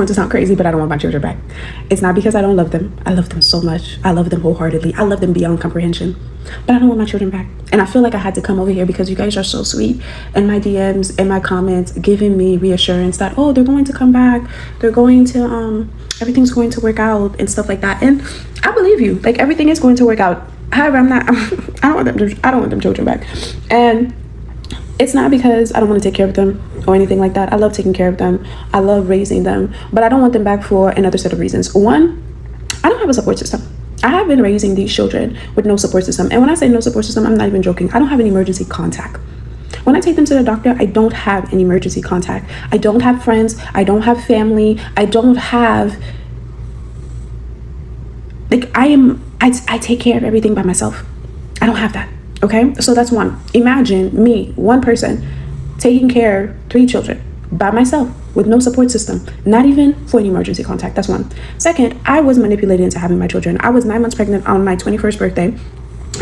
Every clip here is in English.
want to sound crazy, but I don't want my children back. It's not because I don't love them. I love them so much. I love them wholeheartedly. I love them beyond comprehension. But I don't want my children back. And I feel like I had to come over here because you guys are so sweet. And my DMs and my comments giving me reassurance that, oh, they're going to come back. They're going to, everything's going to work out and stuff like that. And I believe you. Like, everything is going to work out. However, I don't want them children back. And it's not because I don't want to take care of them or anything like that. I love taking care of them. I love raising them, but I don't want them back for another set of reasons. One, I don't have a support system. I have been raising these children with no support system. And when I say no support system, I'm not even joking. I don't have an emergency contact. When I take them to the doctor, I don't have an emergency contact. I don't have friends. I don't have family. I don't have, like, I take care of everything by myself. I don't have that. Okay, so that's one. Imagine me, one person, taking care of 3 children by myself with no support system, not even for an emergency contact. That's one. Second, I was manipulated into having my children. I was 9 months pregnant on my 21st birthday,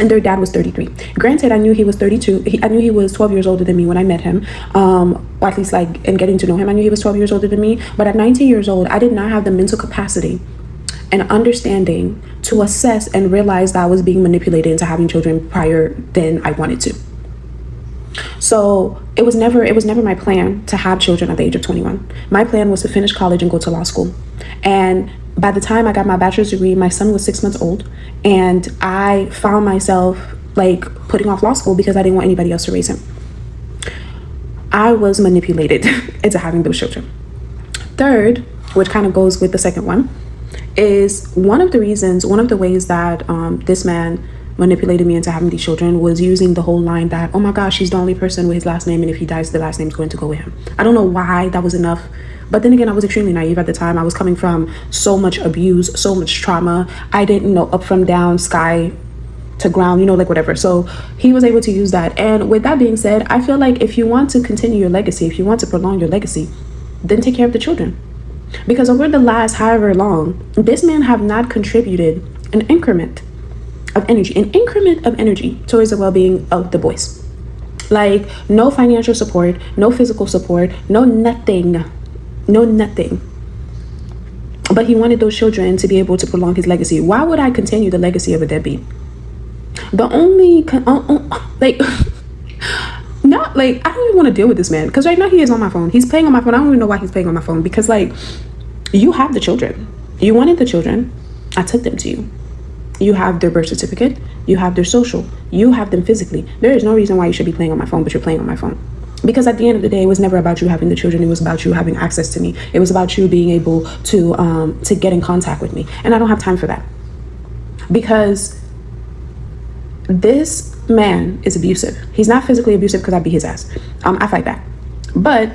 and their dad was 33. Granted, I knew he was 32. I knew he was 12 years older than me when I met him, or at least, like, in getting to know him, I knew he was 12 years older than me. But at 19 years old, I did not have the mental capacity and understanding to assess and realize that I was being manipulated into having children prior than I wanted to. So it was never my plan to have children at the age of 21. My plan was to finish college and go to law school. And by the time I got my bachelor's degree, my son was 6 months old, and I found myself, like, putting off law school because I didn't want anybody else to raise him. I was manipulated into having those children. Third, which kind of goes with the second one, is one of the ways that this man manipulated me into having these children was using the whole line that, oh my gosh, he's the only person with his last name, and if he dies, the last name is going to go with him. I don't know why that was enough, but then again, I was extremely naive at the time. I was coming from so much abuse, so much trauma. I didn't know up from down, sky to ground, like whatever. So he was able to use that. And with that being said, I feel like if you want to continue your legacy, if you want to prolong your legacy, then take care of the children. Because over the last however long, this man have not contributed an increment of energy towards the well-being of the boys. Like, no financial support, no physical support, no nothing. But he wanted those children to be able to prolong his legacy. Why would I continue the legacy of a deadbeat? The only, not like, I don't even want to deal with this man, because right now he is on my phone. He's playing on my phone. I don't even know why he's playing on my phone, because, like, you have the children. You wanted the children. I took them to you. You have their birth certificate. You have their social. You have them physically. There is no reason why you should be playing on my phone, but you're playing on my phone. Because at the end of the day, it was never about you having the children. It was about you having access to me. It was about you being able to get in contact with me. And I don't have time for that. Because this man is abusive. He's not physically abusive because I beat his ass. I fight back. But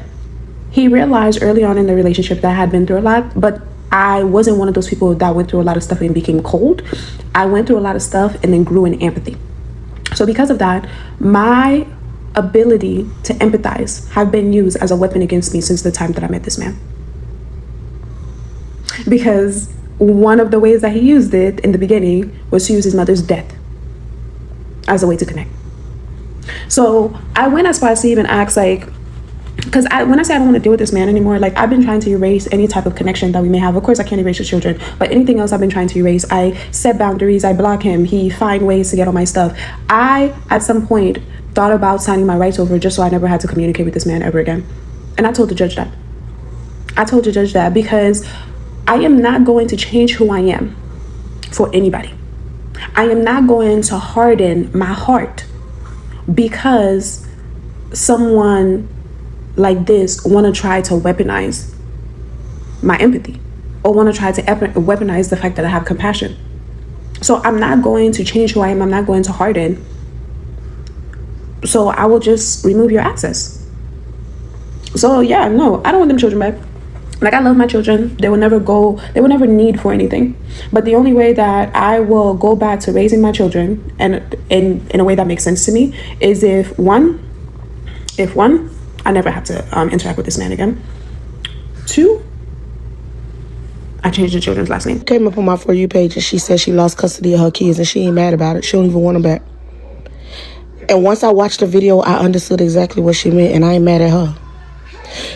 he realized early on in the relationship that I had been through a lot, but I wasn't one of those people that went through a lot of stuff and became cold. I went through a lot of stuff and then grew in empathy. So because of that, my ability to empathize have been used as a weapon against me since the time that I met this man. Because one of the ways that he used it in the beginning was to use his mother's death as a way to connect. So I went as far as to even ask, like, because when I say I don't want to deal with this man anymore, like, I've been trying to erase any type of connection that we may have. Of course, I can't erase your children, but anything else I've been trying to erase. I set boundaries. I block him. He find ways to get on my stuff. I, at some point, thought about signing my rights over just so I never had to communicate with this man ever again. And I told the judge that. Because I am not going to change who I am for anybody. I am not going to harden my heart because someone like this want to try to weaponize my empathy or want to try to weaponize the fact that I have compassion. So I'm not going to change who I am. I'm not going to harden. So I will just remove your access. So yeah, no, I don't want them children back. Like, I love my children. They will never need for anything. But the only way that I will go back to raising my children and in a way that makes sense to me is if one, I never have to interact with this man again. 2, I changed the children's last name. Came up on my For You page and she said she lost custody of her kids and she ain't mad about it. She don't even want them back. And once I watched the video, I understood exactly what she meant, and I ain't mad at her.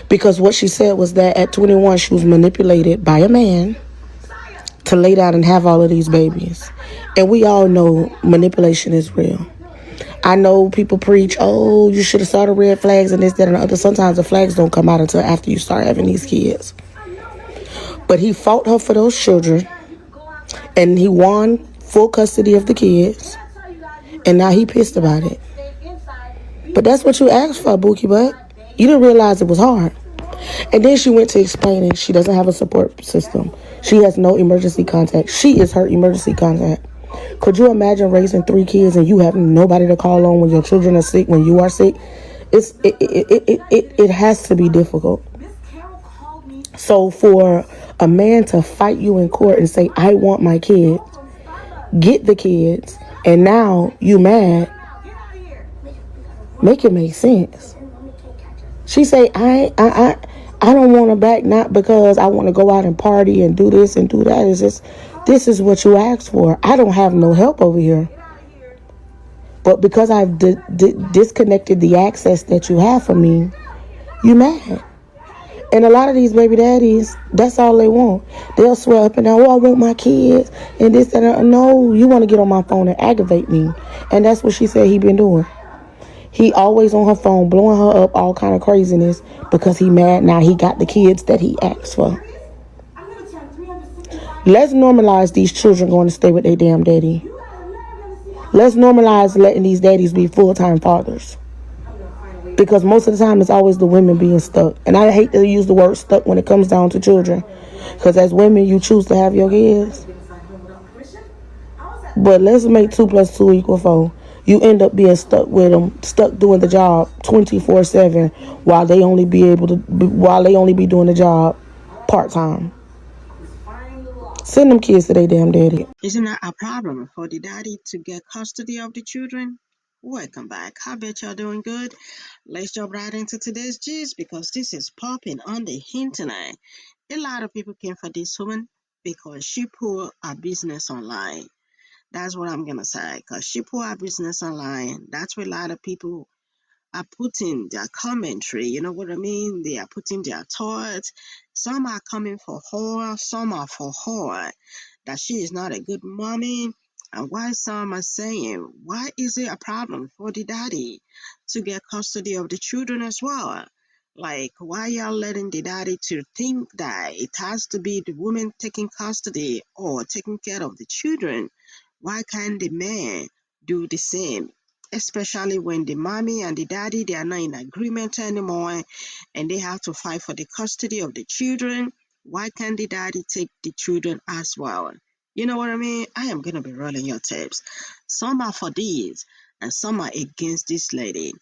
Because what she said was that at 21, she was manipulated by a man to lay down and have all of these babies. And we all know manipulation is real. I know people preach, oh, you should have saw the red flags and this, that, and the other. Sometimes the flags don't come out until after you start having these kids. But he fought her for those children, and he won full custody of the kids, and now he pissed about it. But that's what you asked for, Bookie Butt. You didn't realize it was hard. And then she went to explaining she doesn't have a support system. She has no emergency contact. She is her emergency contact. Could you imagine raising 3 kids and you having nobody to call on when your children are sick, when you are sick? It has to be difficult. So for a man to fight you in court and say, I want my kids, get the kids, and now you mad, make it make sense. She say, I don't want to back, not because I want to go out and party and do this and do that. It's just, this is what you asked for. I don't have no help over here. But because I've disconnected the access that you have for me, you mad. And a lot of these baby daddies, that's all they want. They'll swear up and down, oh, I want my kids and this and that. No, you want to get on my phone and aggravate me. And that's what she said he been doing. He always on her phone, blowing her up, all kind of craziness, because he mad now he got the kids that he asked for. Let's normalize these children going to stay with their damn daddy. Let's normalize letting these daddies be full-time fathers. Because most of the time, it's always the women being stuck. And I hate to use the word stuck when it comes down to children. Because as women, you choose to have your kids. But let's make 2 + 2 = 4. You end up being stuck with them, stuck doing the job 24/7 while they only be doing the job part-time. Send them kids to their damn daddy. Isn't that a problem for the daddy to get custody of the children? Welcome back. I bet y'all doing good. Let's jump right into today's gist because this is popping on the internet. A lot of people came for this woman because she put her business online. That's what I'm going to say, because she put her business online. That's where a lot of people are putting their commentary, you know what I mean? They are putting their thoughts. Some are coming for her, some are for her, that she is not a good mommy. And why some are saying, why is it a problem for the daddy to get custody of the children as well? Like, why y'all letting the daddy to think that it has to be the woman taking custody or taking care of the children? Why can't the man do the same? Especially when the mommy and the daddy, they are not in agreement anymore and they have to fight for the custody of the children. Why can't the daddy take the children as well? You know what I mean? I am going to be rolling your tapes. Some are for these and some are against this lady.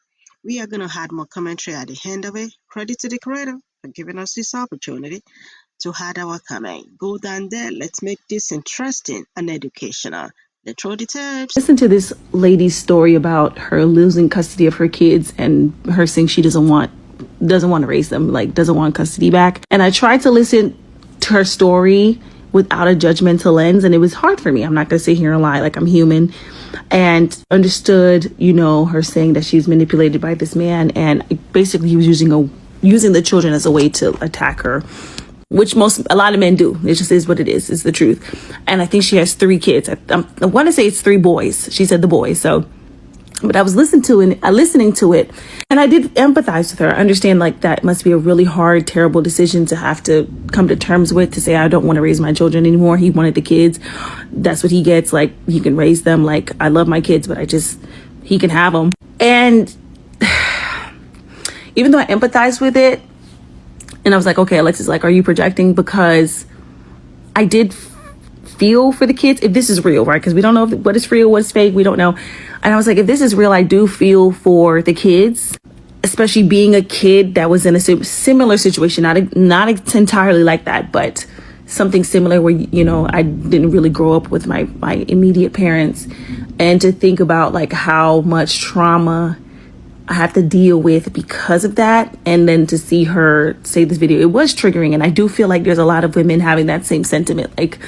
We are going to add more commentary at the end of it. Credit to the creator for giving us this opportunity to add our comment. Go down there. Let's make this interesting and educational. Let's throw the tapes. Listen to this lady's story about her losing custody of her kids and her saying she doesn't want to raise them, like doesn't want custody back. And I tried to listen to her story without a judgmental lens, and it was hard for me. I'm not going to sit here and lie, like I'm human. And understood, her saying that she's manipulated by this man, and basically he was using the children as a way to attack her, which a lot of men do. It just is what it is. It's the truth. And I think she has 3 kids. I want to say it's 3 boys. She said the boys. So, but I was listening to it, and I did empathize with her. I understand like that must be a really hard, terrible decision to have to come to terms with, to say, I don't want to raise my children anymore. He wanted the kids. That's what he gets. Like, he can raise them. Like, I love my kids, but he can have them. And even though I empathized with it, and I was like, okay, Alexis, like, are you projecting? Because I did feel for the kids, if this is real, right? Because we don't know what is real, what's fake, we don't know. And I was like, if this is real, I do feel for the kids, especially being a kid that was in a similar situation, not entirely like that, but something similar where, I didn't really grow up with my immediate parents. And to think about like how much trauma I have to deal with because of that. And then to see her say this video, it was triggering. And I do feel like there's a lot of women having that same sentiment. Like,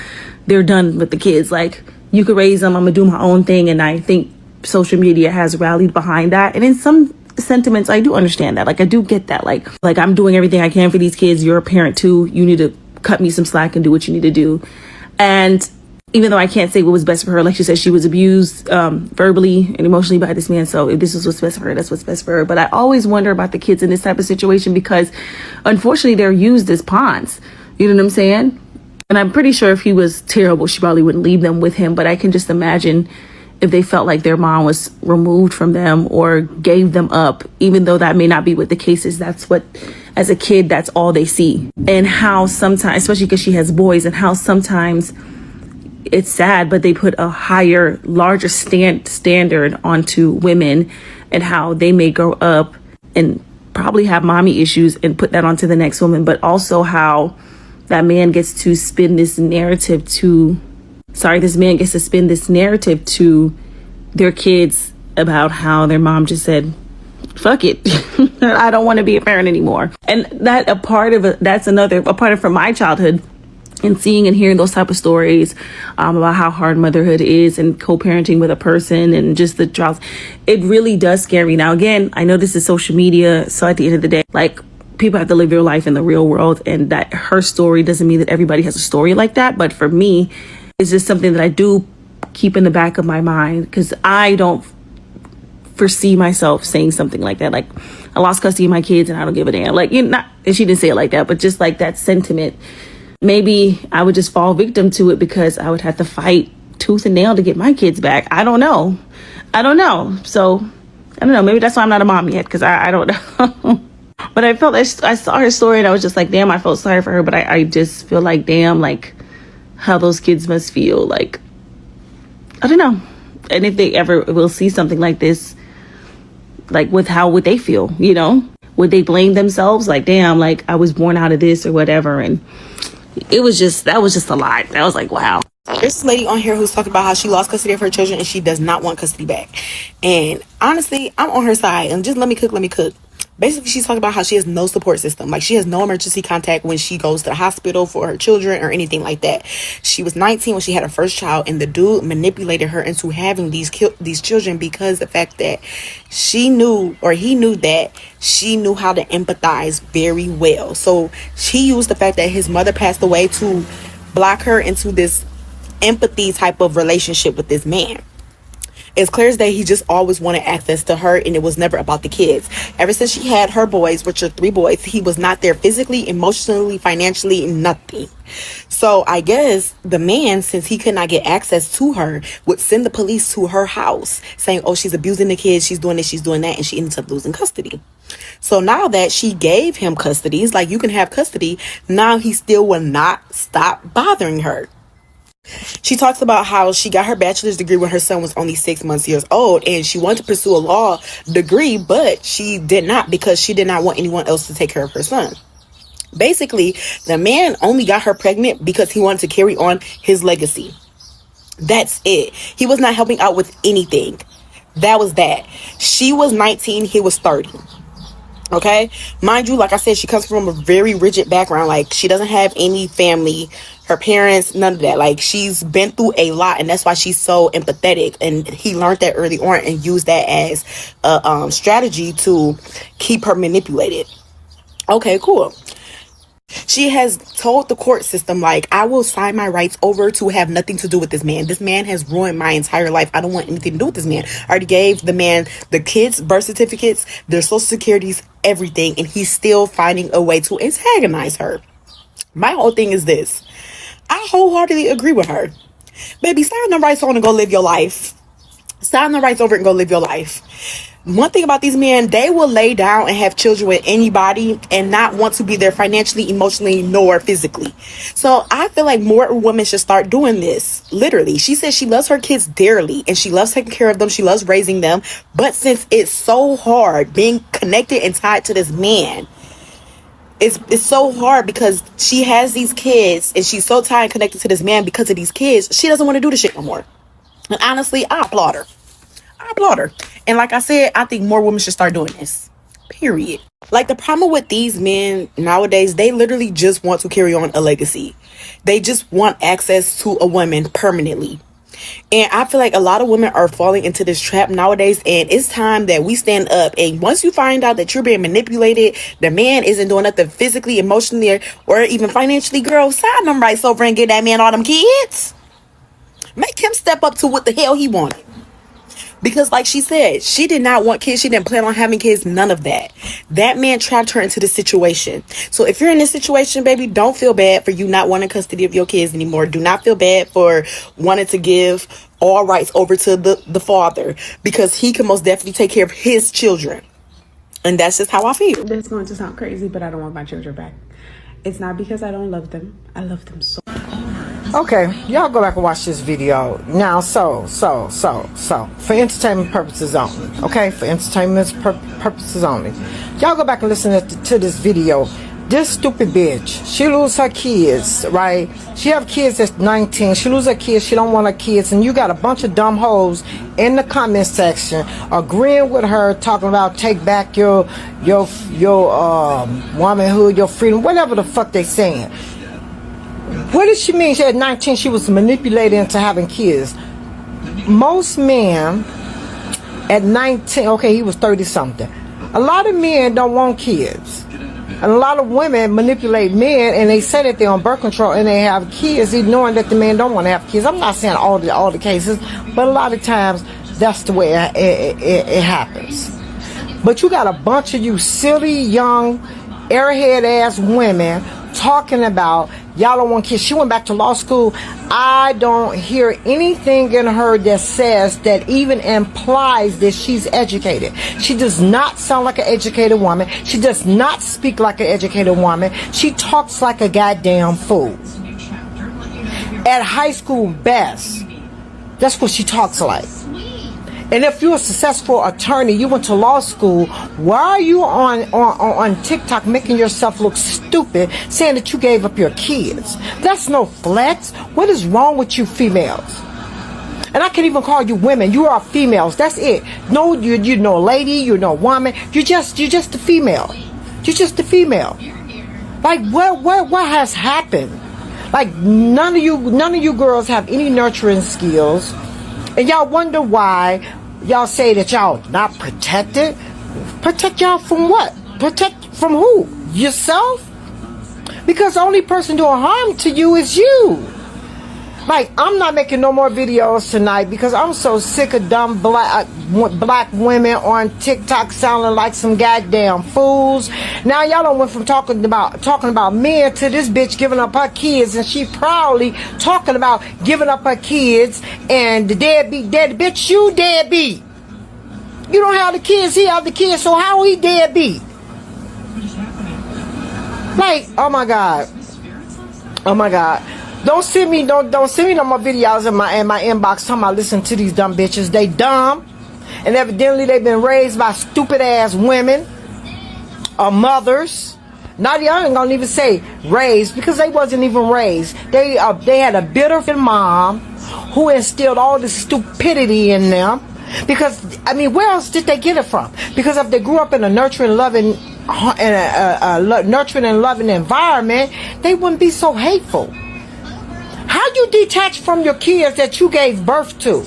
they're done with the kids. Like, you could raise them, I'm gonna do my own thing. And I think social media has rallied behind that. And in some sentiments, I do understand that. Like, I do get that. Like I'm doing everything I can for these kids. You're a parent too. You need to cut me some slack and do what you need to do. And even though I can't say what was best for her, like she said, she was abused verbally and emotionally by this man. So if this is what's best for her, that's what's best for her. But I always wonder about the kids in this type of situation, because unfortunately they're used as pawns. You know what I'm saying? And I'm pretty sure if he was terrible, she probably wouldn't leave them with him. But I can just imagine if they felt like their mom was removed from them or gave them up, even though that may not be what the case is. That's what, as a kid, that's all they see. And how sometimes, especially because she has boys, and how sometimes it's sad, but they put a higher, larger standard onto women, and how they may grow up and probably have mommy issues and put that onto the next woman. But also how that man gets to spin this narrative to their kids about how their mom just said, fuck it, I don't want to be a parent anymore. And that's a part of from my childhood, and seeing and hearing those type of stories about how hard motherhood is and co-parenting with a person and just the trials. It really does scare me. Now, again, I know this is social media, so at the end of the day, like, people have to live their life in the real world, and that her story doesn't mean that everybody has a story like that. But for me, it's just something that I do keep in the back of my mind, because I don't foresee myself saying something like that. Like, I lost custody of my kids and I don't give a damn. Like, and she didn't say it like that, but just like that sentiment. Maybe I would just fall victim to it because I would have to fight tooth and nail to get my kids back. I don't know. So, I don't know. Maybe that's why I'm not a mom yet, because I don't know. But I saw her story and I was just like, damn, I felt sorry for her. But I just feel like, damn, like, how those kids must feel. Like, I don't know. And if they ever will see something like this, like, how would they feel, Would they blame themselves? Like, damn, like, I was born out of this or whatever. And that was just a lot. I was like, wow. There's this lady on here who's talking about how she lost custody of her children and she does not want custody back. And honestly, I'm on her side. And just let me cook. Basically, she's talking about how she has no support system. Like, she has no emergency contact when she goes to the hospital for her children or anything like that. She was 19 when she had her first child, and the dude manipulated her into having these children because the fact that he knew that she knew how to empathize very well. So she used the fact that his mother passed away to block her into this empathy type of relationship with this man. It's clear as day he just always wanted access to her, and it was never about the kids. Ever since she had her boys, which are 3 boys, he was not there physically, emotionally, financially, nothing. So I guess the man, since he could not get access to her, would send the police to her house saying, oh, she's abusing the kids, she's doing this, she's doing that, and she ends up losing custody. So now that she gave him custody, it's like, you can have custody. Now he still will not stop bothering her. She talks about how she got her bachelor's degree when her son was only 6 years old, and she wanted to pursue a law degree, but she did not because she did not want anyone else to take care of her son. Basically, the man only got her pregnant because he wanted to carry on his legacy. That's it. He was not helping out with anything. That was that. She was 19, he was 30. Okay, mind you, like I said, she comes from a very rigid background. Like, she doesn't have any family, her parents, none of that. Like, she's been through a lot, and that's why she's so empathetic. And he learned that early on and used that as a strategy to keep her manipulated. Okay, cool. She has told the court system, like, I will sign my rights over to have nothing to do with this man. This man has ruined my entire life. I don't want anything to do with this man. I already gave the man the kids' birth certificates, their social securities, everything, and he's still finding a way to antagonize her. My whole thing is this. I wholeheartedly agree with her. Baby, sign the rights on and go live your life. Sign the rights over and go live your life. One thing about these men, they will lay down and have children with anybody and not want to be there financially, emotionally, nor physically. So I feel like more women should start doing this. Literally, she says she loves her kids dearly and she loves taking care of them. She loves raising them. But since it's so hard being connected and tied to this man, it's so hard because she has these kids and she's so tied and connected to this man because of these kids. She doesn't want to do this shit no more. And honestly, I applaud her. And like I said, I think more women should start doing this. Period. Like, the problem with these men nowadays, they literally just want to carry on a legacy. They just want access to a woman permanently. And I feel like a lot of women are falling into this trap nowadays, and it's time that we stand up. And once you find out that you're being manipulated, the man isn't doing nothing physically, emotionally, or even financially, girl, sign them rights over and get that man all them kids. Make him step up to what the hell he wanted. Because like she said, she did not want kids. She didn't plan on having kids. None of that. That man trapped her into the situation. So if you're in this situation, baby, don't feel bad for you not wanting custody of your kids anymore. Do not feel bad for wanting to give all rights over to the father, because he can most definitely take care of his children. And that's just how I feel. This is going to sound crazy, but I don't want my children back. It's not because I don't love them. I love them so. Okay, y'all go back and watch this video. Now, so, for entertainment purposes only, okay? For entertainment purposes only. Y'all go back and listen to this video. This stupid bitch, she lose her kids, right? She have kids at 19. She lose her kids. She don't want her kids. And you got a bunch of dumb hoes in the comment section agreeing with her, talking about take back your womanhood, your freedom, whatever the fuck they saying. What did she mean? She had 19, she was manipulated into having kids. Most men at 19, okay, he was 30 something. A lot of men don't want kids. And a lot of women manipulate men, and they say that they're on birth control and they have kids, knowing that the men don't want to have kids. I'm not saying all the cases, but a lot of times that's the way it happens. But you got a bunch of you silly, young, airhead ass women talking about y'all don't want kids. She went back to law school. I don't hear anything in her that says, that even implies that she's educated. She does not sound like an educated woman. She does not speak like an educated woman. She talks like a goddamn fool. At high school best, that's what she talks like. And if you're a successful attorney, you went to law school, why are you on TikTok making yourself look stupid, saying that you gave up your kids? That's no flex. What is wrong with you females? And I can't even call you women. You are females. That's it. No, you're no lady. You're no woman. You're just a female. You're just a female. Like what has happened? Like none of you girls have any nurturing skills. And y'all wonder why y'all say that y'all not protected. Protect y'all from what? Protect from who? Yourself? Because the only person doing harm to you is you. Like, I'm not making no more videos tonight because I'm so sick of dumb black women on TikTok sounding like some goddamn fools. Now y'all done went from talking about men to this bitch giving up her kids, and she proudly talking about giving up her kids, and the deadbeat bitch, you deadbeat. You don't have the kids, he have the kids, so how he deadbeat? Like, oh my god. Don't send me no more videos in my inbox talking about listen to these dumb bitches. They dumb, and evidently they've been raised by stupid ass women or mothers. Not y'all ain't gonna even say raised, because they wasn't even raised. They had a bitter mom who instilled all this stupidity in them. Because I mean, where else did they get it from? Because if they grew up in a nurturing, loving environment, they wouldn't be so hateful. How you detach from your kids that you gave birth to?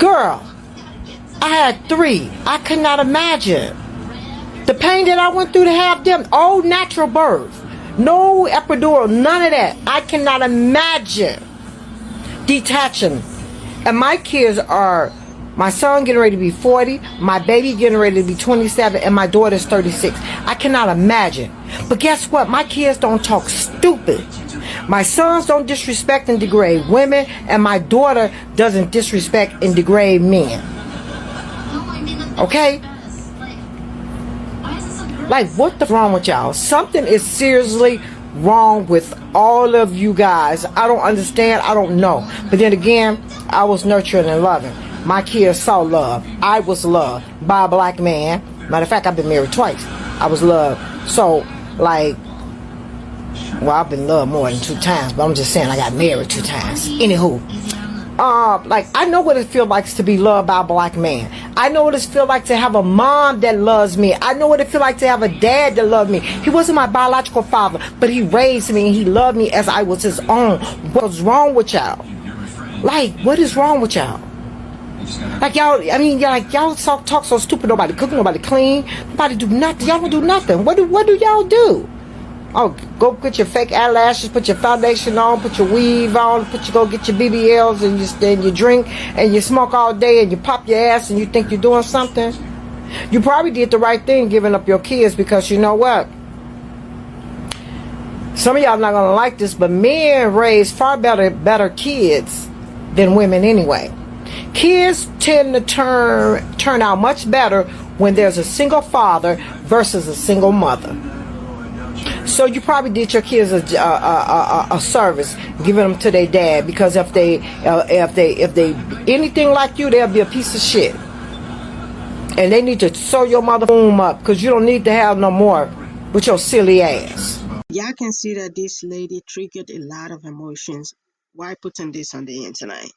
Girl, I had 3. I could not imagine the pain that I went through to have them. All natural birth. No epidural, none of that. I cannot imagine detaching. And my kids are, my son getting ready to be 40, my baby getting ready to be 27, and my daughter's 36. I cannot imagine. But guess what? My kids don't talk stupid. My sons don't disrespect and degrade women, and my daughter doesn't disrespect and degrade men. Okay? Like, what the wrong with y'all? Something is seriously wrong with all of you guys. I don't understand. I don't know. But then again, I was nurturing and loving. My kids saw love. I was loved by a black man. Matter of fact, I've been married twice. I was loved. So, like, well, I've been loved more than 2 times, but I'm just saying I got married 2 times. Anywho, like, I know what it feels like to be loved by a black man. I know what it feels like to have a mom that loves me. I know what it feels like to have a dad that loved me. He wasn't my biological father, but he raised me and he loved me as I was his own. What's wrong with y'all? Like, what is wrong with y'all? Like y'all talk so stupid. Nobody cook, nobody clean, nobody do nothing. Y'all don't do nothing. What do y'all do? Oh, go put your fake eyelashes, put your foundation on, put your weave on, go get your BBLs, and you drink and you smoke all day and you pop your ass and you think you're doing something. You probably did the right thing giving up your kids, because you know what? Some of y'all not gonna like this, but men raise far better kids than women anyway. Kids tend to turn out much better when there's a single father versus a single mother. So you probably did your kids a service, giving them to their dad, because if they anything like you, they'll be a piece of shit, and they need to sew your mother womb up, because you don't need to have no more with your silly ass. Y'all can see that this lady triggered a lot of emotions while putting this on the internet.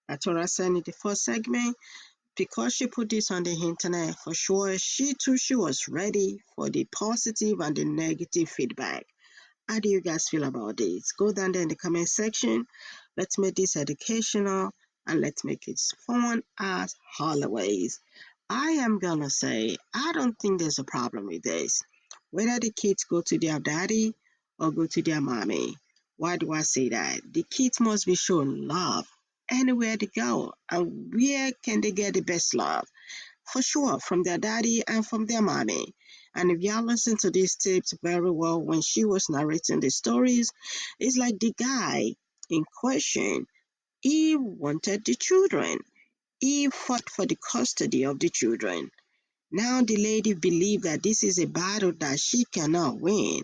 That's what I said in the first segment. Because she put this on the internet, for sure, she was ready for the positive and the negative feedback. How do you guys feel about this? Go down there in the comment section. Let's make this educational and let's make it fun as always. I am gonna say, I don't think there's a problem with this. Whether the kids go to their daddy or go to their mommy. Why do I say that? The kids must be shown love anywhere they go. And where can they get the best love? For sure, from their daddy and from their mommy. And if y'all listen to these tips very well when she was narrating the stories, it's like the guy in question, he wanted the children. He fought for the custody of the children. Now the lady believed that this is a battle that she cannot win.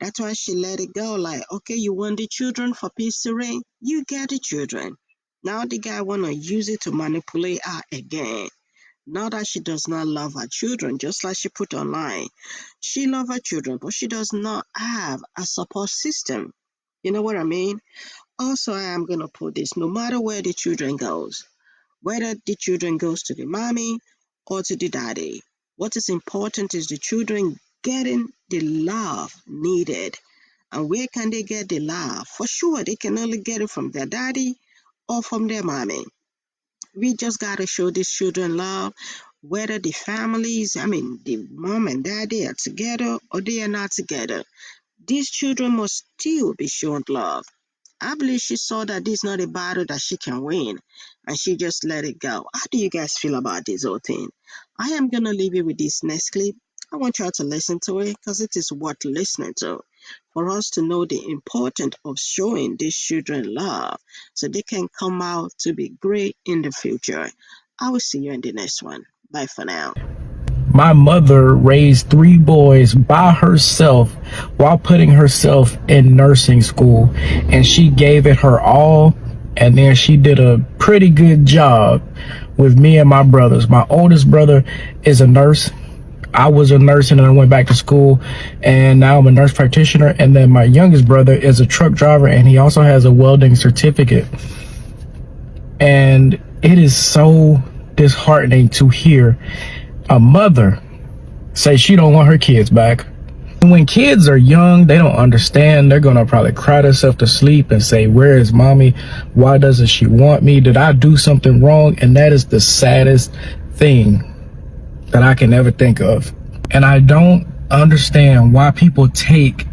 That's why she let it go. Like, okay, you want the children for peace to reign? You get the children. Now the guy want to use it to manipulate her again. Not that she does not love her children, just like she put online. She loves her children, but she does not have a support system. You know what I mean? Also, I am going to put this, no matter where the children goes, whether the children goes to the mommy or to the daddy, what is important is the children getting the love needed. And where can they get the love? For sure, they can only get it from their daddy or from their mommy. We just got to show these children love, whether the families, the mom and daddy are together or they are not together. These children must still be shown love. I believe she saw that this is not a battle that she can win, and she just let it go. How do you guys feel about this whole thing? I am going to leave you with this next clip. I want y'all to listen to it because it is worth listening to, for us to know the importance of showing these children love so they can come out to be great in the future. I will see you in the next one. Bye for now. My mother raised 3 boys by herself while putting herself in nursing school, and she gave it her all, and then she did a pretty good job with me and my brothers. My oldest brother is a nurse. I was a nurse and then I went back to school, and now I'm a nurse practitioner. And then my youngest brother is a truck driver, and he also has a welding certificate. And it is so disheartening to hear a mother say she don't want her kids back. When kids are young, they don't understand. They're gonna probably cry themselves to sleep and say, where is mommy? Why doesn't she want me? Did I do something wrong? And that is the saddest thing that I can ever think of. And I don't understand why people take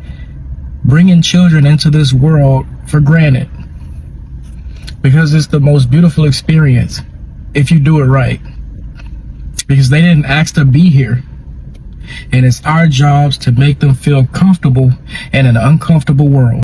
bringing children into this world for granted, because it's the most beautiful experience if you do it right. Because they didn't ask to be here. And it's our jobs to make them feel comfortable in an uncomfortable world.